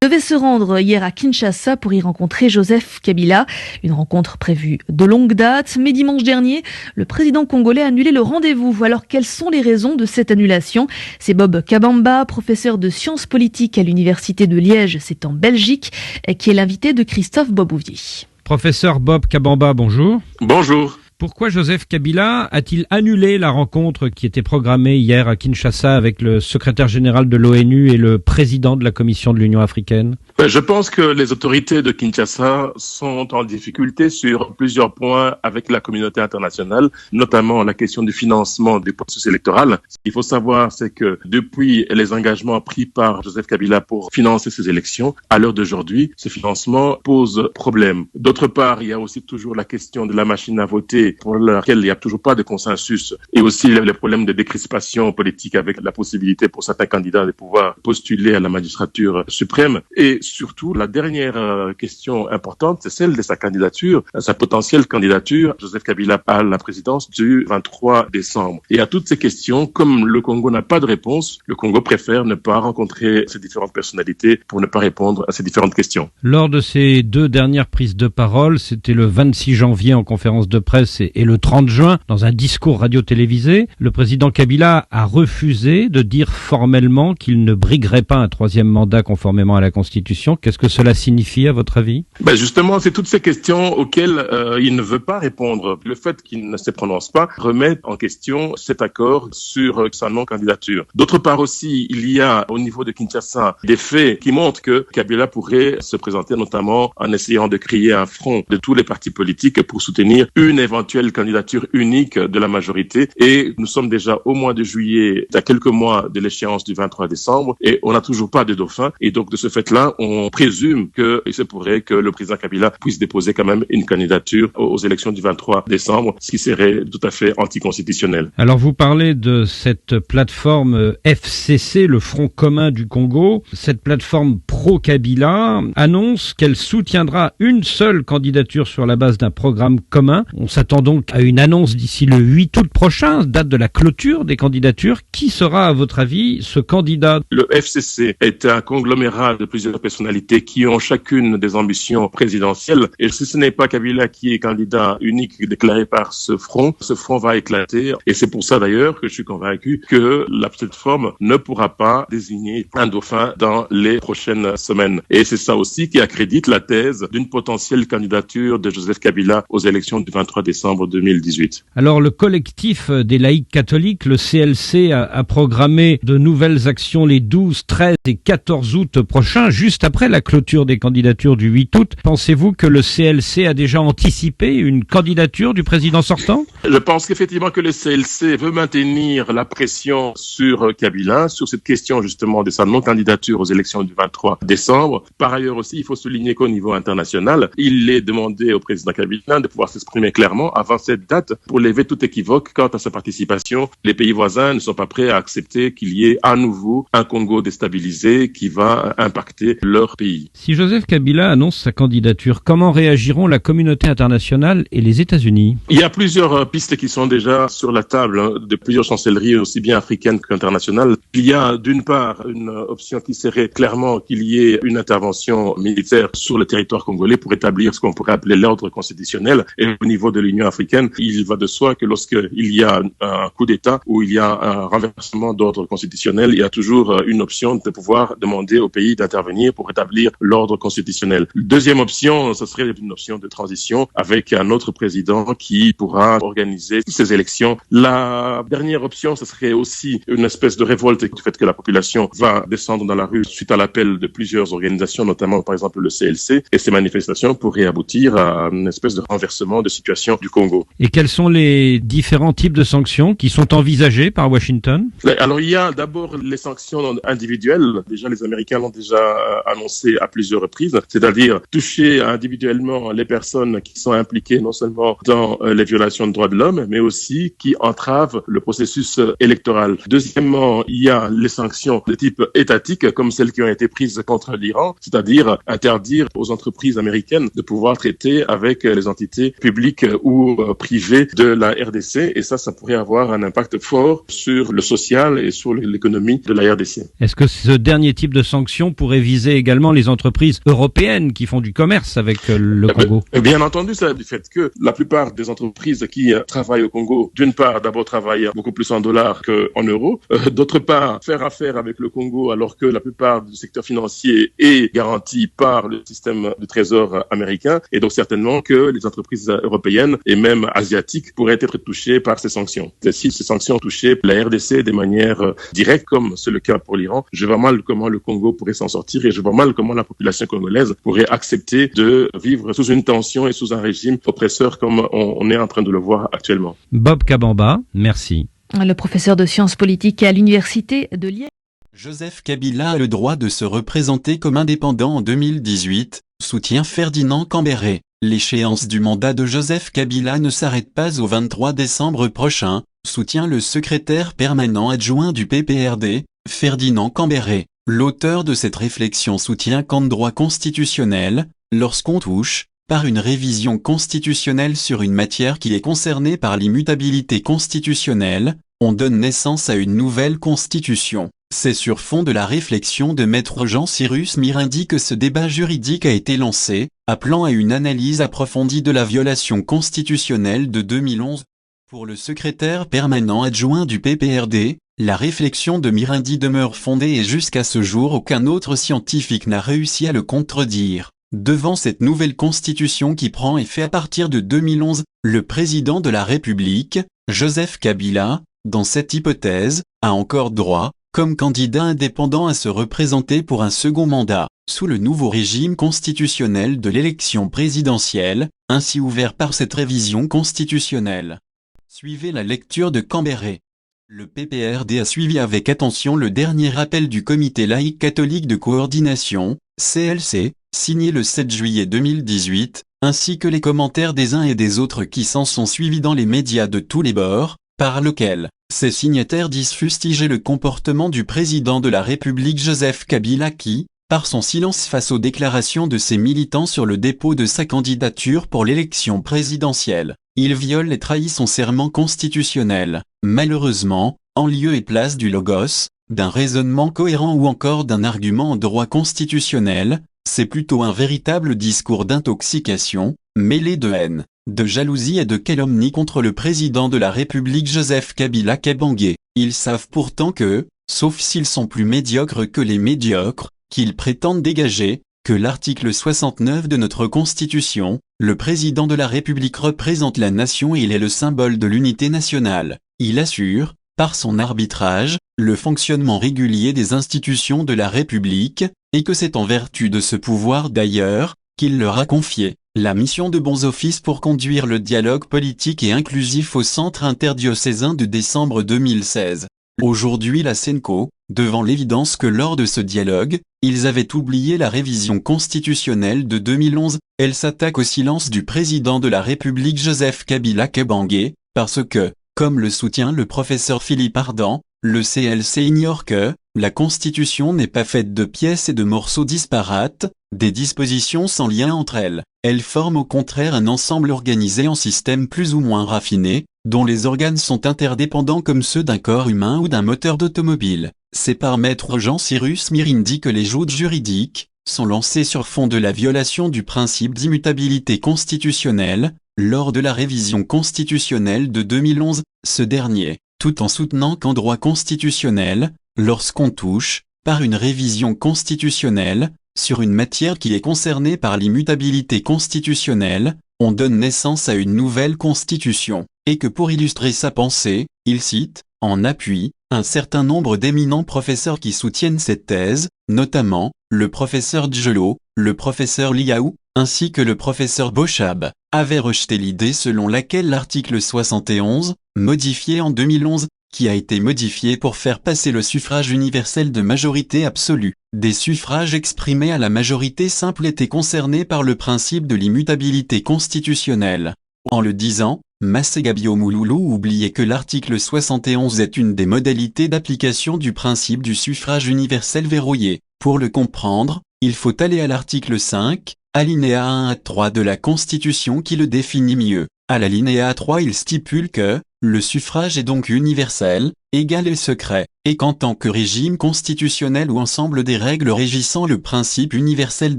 devait se rendre hier à Kinshasa pour y rencontrer Joseph Kabila. Une rencontre prévue de longue date, mais dimanche dernier, le président congolais a annulé le rendez-vous. Alors quelles sont les raisons de cette annulation? C'est Bob Kabamba, professeur de sciences politiques à l'université de Liège, c'est en Belgique, qui est l'invité de Christophe Bobouvier. Professeur Bob Kabamba, bonjour. Bonjour. Pourquoi Joseph Kabila a-t-il annulé la rencontre qui était programmée hier à Kinshasa avec le secrétaire général de l'ONU et le président de la Commission de l'Union africaine? Je pense que les autorités de Kinshasa sont en difficulté sur plusieurs points avec la communauté internationale, notamment la question du financement du processus électoral. Ce qu'il faut savoir, c'est que depuis les engagements pris par Joseph Kabila pour financer ces élections, à l'heure d'aujourd'hui, ce financement pose problème. D'autre part, il y a aussi toujours la question de la machine à voter pour laquelle il n'y a toujours pas de consensus, et aussi les problèmes de décrispation politique avec la possibilité pour certains candidats de pouvoir postuler à la magistrature suprême. Et surtout, la dernière question importante, c'est celle de sa candidature, sa potentielle candidature, Joseph Kabila à la présidence du 23 décembre. Et à toutes ces questions, comme le Congo n'a pas de réponse, le Congo préfère ne pas rencontrer ces différentes personnalités pour ne pas répondre à ces différentes questions. Lors de ces deux dernières prises de parole, c'était le 26 janvier en conférence de presse et le 30 juin, dans un discours radio-télévisé, le président Kabila a refusé de dire formellement qu'il ne briguerait pas un troisième mandat conformément à la Constitution. Qu'est-ce que cela signifie à votre avis? Justement, c'est toutes ces questions auxquelles il ne veut pas répondre. Le fait qu'il ne se prononce pas remet en question cet accord sur sa non-candidature. D'autre part aussi, il y a au niveau de Kinshasa des faits qui montrent que Kabila pourrait se présenter notamment en essayant de créer un front de tous les partis politiques pour soutenir une éventuelle candidature unique de la majorité. Et nous sommes déjà au mois de juillet, à quelques mois de l'échéance du 23 décembre, et on n'a toujours pas de dauphin. Et donc, de ce fait-là, on présume qu'il se pourrait que le président Kabila puisse déposer quand même une candidature aux élections du 23 décembre, ce qui serait tout à fait anticonstitutionnel. Alors, vous parlez de cette plateforme FCC, le Front commun du Congo. Cette plateforme pro-Kabila annonce qu'elle soutiendra une seule candidature sur la base d'un programme commun. On s'attend donc à une annonce d'ici le 8 août prochain, date de la clôture des candidatures. Qui sera, à votre avis, ce candidat? Le FCC est un conglomérat de plusieurs personnalités qui ont chacune des ambitions présidentielles. Et si ce n'est pas Kabila qui est candidat unique déclaré par ce front va éclater. Et c'est pour ça d'ailleurs que je suis convaincu que la plateforme ne pourra pas désigner un dauphin dans les prochaines semaines. Et c'est ça aussi qui accrédite la thèse d'une potentielle candidature de Joseph Kabila aux élections du 23 décembre 2018. Alors le collectif des laïcs catholiques, le CLC, a programmé de nouvelles actions les 12, 13 et 14 août prochains, juste après la clôture des candidatures du 8 août. Pensez-vous que le CLC a déjà anticipé une candidature du président sortant? Je pense qu'effectivement que le CLC veut maintenir la pression sur Kabila, sur cette question justement de sa non-candidature aux élections du 23 décembre. Par ailleurs aussi, il faut souligner qu'au niveau international, il est demandé au président Kabila de pouvoir s'exprimer clairement avant cette date pour lever tout équivoque quant à sa participation. Les pays voisins ne sont pas prêts à accepter qu'il y ait à nouveau un Congo déstabilisé qui va impacter leur pays. Si Joseph Kabila annonce sa candidature, comment réagiront la communauté internationale et les États-Unis? Il y a plusieurs pistes qui sont déjà sur la table de plusieurs chancelleries, aussi bien africaines qu'internationales. Il y a d'une part une option qui serait clairement qu'il y ait une intervention militaire sur le territoire congolais pour établir ce qu'on pourrait appeler l'ordre constitutionnel. Et au niveau de l'Union africaine, il va de soi que lorsqu'il y a un coup d'État ou il y a un renversement d'ordre constitutionnel, il y a toujours une option de pouvoir demander au pays d'intervenir pour établir l'ordre constitutionnel. Deuxième option, ce serait une option de transition avec un autre président qui pourra organiser ces élections. La dernière option, ce serait aussi une espèce de révolte du fait que la population va descendre dans la rue suite à l'appel de plusieurs organisations, notamment par exemple le CLC, et ces manifestations pourraient aboutir à une espèce de renversement de situation du Congo. Et quels sont les différents types de sanctions qui sont envisagées par Washington? Alors il y a d'abord les sanctions individuelles. Déjà les Américains l'ont déjà annoncé à plusieurs reprises, c'est-à-dire toucher individuellement les personnes qui sont impliquées non seulement dans les violations de droits de l'homme, mais aussi qui entravent le processus électoral. Deuxièmement, il y a les sanctions de type étatique, comme celles qui ont été prises contre l'Iran, c'est-à-dire interdire aux entreprises américaines de pouvoir traiter avec les entités publiques ou privées de la RDC. Et ça pourrait avoir un impact fort sur le social et sur l'économie de la RDC. Est-ce que ce dernier type de sanctions pourrait viser également les entreprises européennes qui font du commerce avec le Congo? Bien entendu, ça du fait que la plupart des entreprises qui travaillent au Congo, d'une part, d'abord travaillent beaucoup plus en dollars qu'en euros, d'autre part, faire affaire avec le Congo alors que la plupart du secteur financier est garanti par le système du trésor américain, et donc certainement que les entreprises européennes et même asiatiques pourraient être touchées par ces sanctions. Et si ces sanctions touchaient la RDC de manière directe, comme c'est le cas pour l'Iran, je vois mal comment le Congo pourrait s'en sortir, et je vois mal comment la population congolaise pourrait accepter de vivre sous une tension et sous un régime oppresseur comme on est en train de le voir actuellement. Bob Kabamba, merci. Le professeur de sciences politiques à l'université de Liège. Joseph Kabila a le droit de se représenter comme indépendant en 2018, soutient Ferdinand Cambéré. L'échéance du mandat de Joseph Kabila ne s'arrête pas au 23 décembre prochain, soutient le secrétaire permanent adjoint du PPRD, Ferdinand Cambéré. L'auteur de cette réflexion soutient qu'en droit constitutionnel, lorsqu'on touche, par une révision constitutionnelle sur une matière qui est concernée par l'immutabilité constitutionnelle, on donne naissance à une nouvelle constitution. C'est sur fond de la réflexion de maître Jean-Cyrus Mirindy que ce débat juridique a été lancé, appelant à une analyse approfondie de la violation constitutionnelle de 2011. Pour le secrétaire permanent adjoint du PPRD, la réflexion de Mirindy demeure fondée et jusqu'à ce jour aucun autre scientifique n'a réussi à le contredire. Devant cette nouvelle constitution qui prend effet à partir de 2011, le président de la République, Joseph Kabila, dans cette hypothèse, a encore droit, comme candidat indépendant à se représenter pour un second mandat, sous le nouveau régime constitutionnel de l'élection présidentielle, ainsi ouvert par cette révision constitutionnelle. Suivez la lecture de Cambéré. Le PPRD a suivi avec attention le dernier rappel du Comité laïque catholique de coordination, CLC, signé le 7 juillet 2018, ainsi que les commentaires des uns et des autres qui s'en sont suivis dans les médias de tous les bords, par lequel ces signataires disent fustiger le comportement du président de la République Joseph Kabila qui, par son silence face aux déclarations de ses militants sur le dépôt de sa candidature pour l'élection présidentielle, il viole et trahit son serment constitutionnel. Malheureusement, en lieu et place du logos, d'un raisonnement cohérent ou encore d'un argument en droit constitutionnel, c'est plutôt un véritable discours d'intoxication, mêlé de haine, de jalousie et de calomnie contre le président de la République Joseph Kabila Kabange. Ils savent pourtant que, sauf s'ils sont plus médiocres que les médiocres, qu'ils prétendent dégager, que l'article 69 de notre Constitution, le président de la République représente la nation et il est le symbole de l'unité nationale. Il assure, par son arbitrage, le fonctionnement régulier des institutions de la République, et que c'est en vertu de ce pouvoir d'ailleurs, qu'il leur a confié la mission de bons offices pour conduire le dialogue politique et inclusif au centre interdiocésain de décembre 2016. Aujourd'hui la Senco, devant l'évidence que lors de ce dialogue, ils avaient oublié la révision constitutionnelle de 2011, elle s'attaque au silence du président de la République Joseph Kabila Kabange, parce que, comme le soutient le professeur Philippe Ardan, le CLC ignore que la Constitution n'est pas faite de pièces et de morceaux disparates, des dispositions sans lien entre elles. Elle forme au contraire un ensemble organisé en systèmes plus ou moins raffinés, dont les organes sont interdépendants comme ceux d'un corps humain ou d'un moteur d'automobile. C'est par maître Jean-Cyrus Mirindy que les joutes juridiques sont lancées sur fond de la violation du principe d'immutabilité constitutionnelle, lors de la révision constitutionnelle de 2011, ce dernier, tout en soutenant qu'en droit constitutionnel, lorsqu'on touche, par une révision constitutionnelle, sur une matière qui est concernée par l'immutabilité constitutionnelle, on donne naissance à une nouvelle constitution, et que pour illustrer sa pensée, il cite, en appui, un certain nombre d'éminents professeurs qui soutiennent cette thèse, notamment, le professeur Djelot, le professeur Liaou, ainsi que le professeur Bochab, avaient rejeté l'idée selon laquelle l'article 71, modifié en 2011, qui a été modifié pour faire passer le suffrage universel de majorité absolue, des suffrages exprimés à la majorité simple étaient concernés par le principe de l'immutabilité constitutionnelle. En le disant, Massegabio Mouloulou oubliait que l'article 71 est une des modalités d'application du principe du suffrage universel verrouillé. Pour le comprendre, il faut aller à l'article 5, alinéa 1 à 3 de la Constitution qui le définit mieux. À l'alinéa 3 il stipule que le suffrage est donc universel, égal et secret, et qu'en tant que régime constitutionnel ou ensemble des règles régissant le principe universel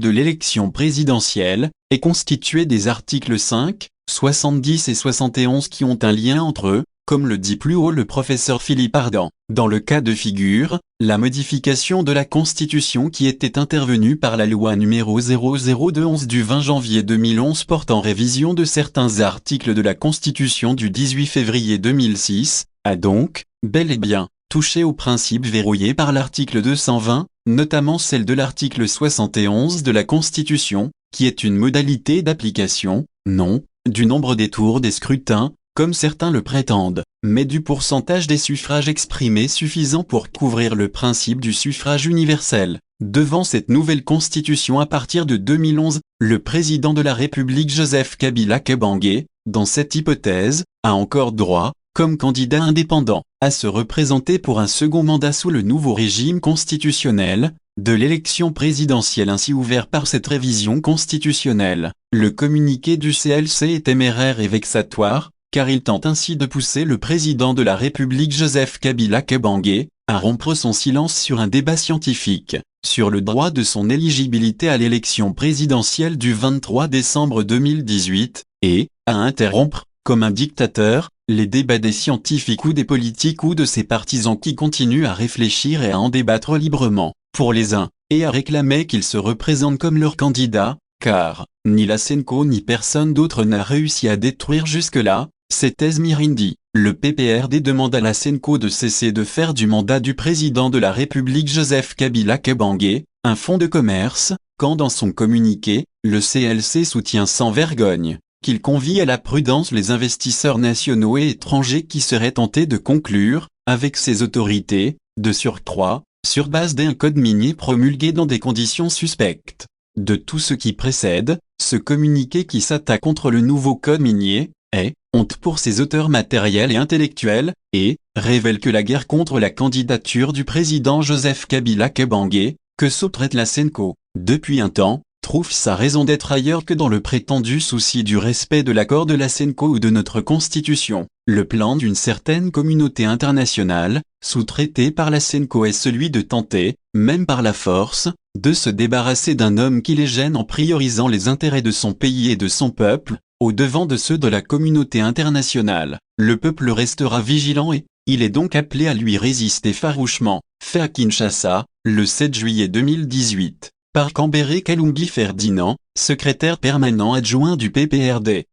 de l'élection présidentielle, est constitué des articles 5, 70 et 71 qui ont un lien entre eux, comme le dit plus haut le professeur Philippe Ardan. Dans le cas de figure, la modification de la Constitution qui était intervenue par la loi numéro 00211 du 20 janvier 2011 portant révision de certains articles de la Constitution du 18 février 2006, a donc, bel et bien, touché au principe verrouillé par l'article 220, notamment celle de l'article 71 de la Constitution, qui est une modalité d'application, non, du nombre des tours des scrutins, comme certains le prétendent, mais du pourcentage des suffrages exprimés suffisant pour couvrir le principe du suffrage universel. Devant cette nouvelle constitution à partir de 2011, le président de la République Joseph Kabila Kabange, dans cette hypothèse, a encore droit, comme candidat indépendant, à se représenter pour un second mandat sous le nouveau régime constitutionnel, de l'élection présidentielle ainsi ouvert par cette révision constitutionnelle. Le communiqué du CLC est téméraire et vexatoire, car il tente ainsi de pousser le président de la République Joseph Kabila Kabange à rompre son silence sur un débat scientifique, sur le droit de son éligibilité à l'élection présidentielle du 23 décembre 2018, et à interrompre, comme un dictateur, les débats des scientifiques ou des politiques ou de ses partisans qui continuent à réfléchir et à en débattre librement, pour les uns, et à réclamer qu'ils se représentent comme leur candidat, car ni la Senko ni personne d'autre n'a réussi à détruire jusque-là, c'est Esmirindi. Le PPRD demande à la Senko de cesser de faire du mandat du président de la République Joseph Kabila Kabange un fonds de commerce, quand dans son communiqué, le CLC soutient sans vergogne qu'il convie à la prudence les investisseurs nationaux et étrangers qui seraient tentés de conclure, avec ces autorités, de surcroît, sur base d'un code minier promulgué dans des conditions suspectes. De tout ce qui précède, ce communiqué qui s'attaque contre le nouveau code minier, est honte pour ses auteurs matériels et intellectuels, et révèle que la guerre contre la candidature du président Joseph Kabila Kabange, que sous-traite la Senko, depuis un temps, trouve sa raison d'être ailleurs que dans le prétendu souci du respect de l'accord de la Senko ou de notre Constitution. Le plan d'une certaine communauté internationale, sous-traité par la Senko est celui de tenter, même par la force, de se débarrasser d'un homme qui les gêne en priorisant les intérêts de son pays et de son peuple, au devant de ceux de la communauté internationale. Le peuple restera vigilant et, il est donc appelé à lui résister farouchement. Fait à Kinshasa, le 7 juillet 2018, par Kambere Kalungi Ferdinand, secrétaire permanent adjoint du PPRD.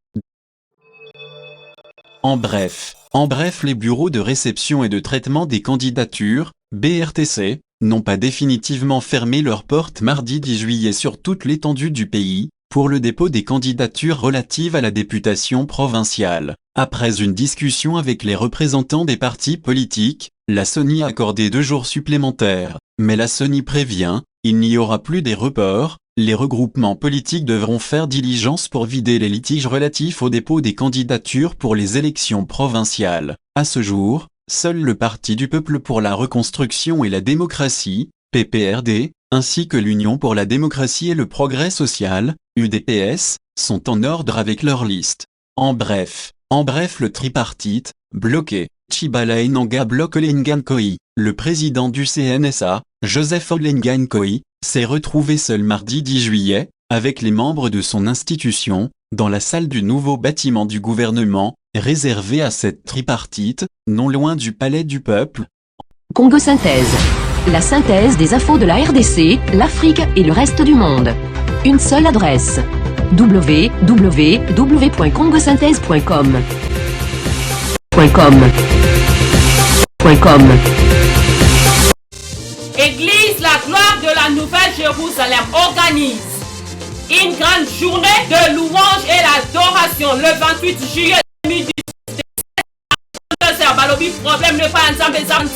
En bref, les bureaux de réception et de traitement des candidatures, BRTC, n'ont pas définitivement fermé leurs portes mardi 10 juillet sur toute l'étendue du pays, pour le dépôt des candidatures relatives à la députation provinciale. Après une discussion avec les représentants des partis politiques, la CENI a accordé 2 jours supplémentaires. Mais la CENI prévient, il n'y aura plus des reports, les regroupements politiques devront faire diligence pour vider les litiges relatifs au dépôt des candidatures pour les élections provinciales. À ce jour, seul le Parti du peuple pour la reconstruction et la démocratie, PPRD, ainsi que l'Union pour la démocratie et le progrès social, UDPS, sont en ordre avec leur liste. En bref, le tripartite, bloqué. Tshibala Enanga bloque Olengankoi. Le président du CNSA, Joseph Olengankoi, s'est retrouvé seul mardi 10 juillet, avec les membres de son institution, dans la salle du nouveau bâtiment du gouvernement, réservé à cette tripartite, non loin du Palais du Peuple. Congo Synthèse. La synthèse des infos de la RDC, l'Afrique et le reste du monde. Une seule adresse. www.congosynthèse.com. Église La Gloire de la Nouvelle Jérusalem organise une grande journée de louange et l'adoration le 28 juillet 2017. Balobi problème ne pas ensemble ensemble.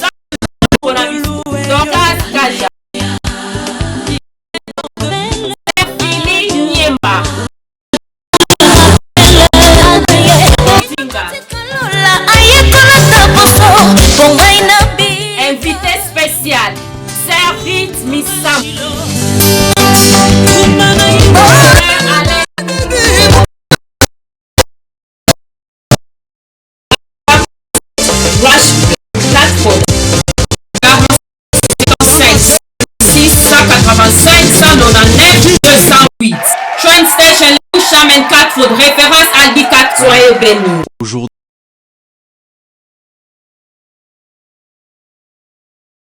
Train Station, Chamen 4, faute référence à 4, soyez bénis. Aujourd'hui,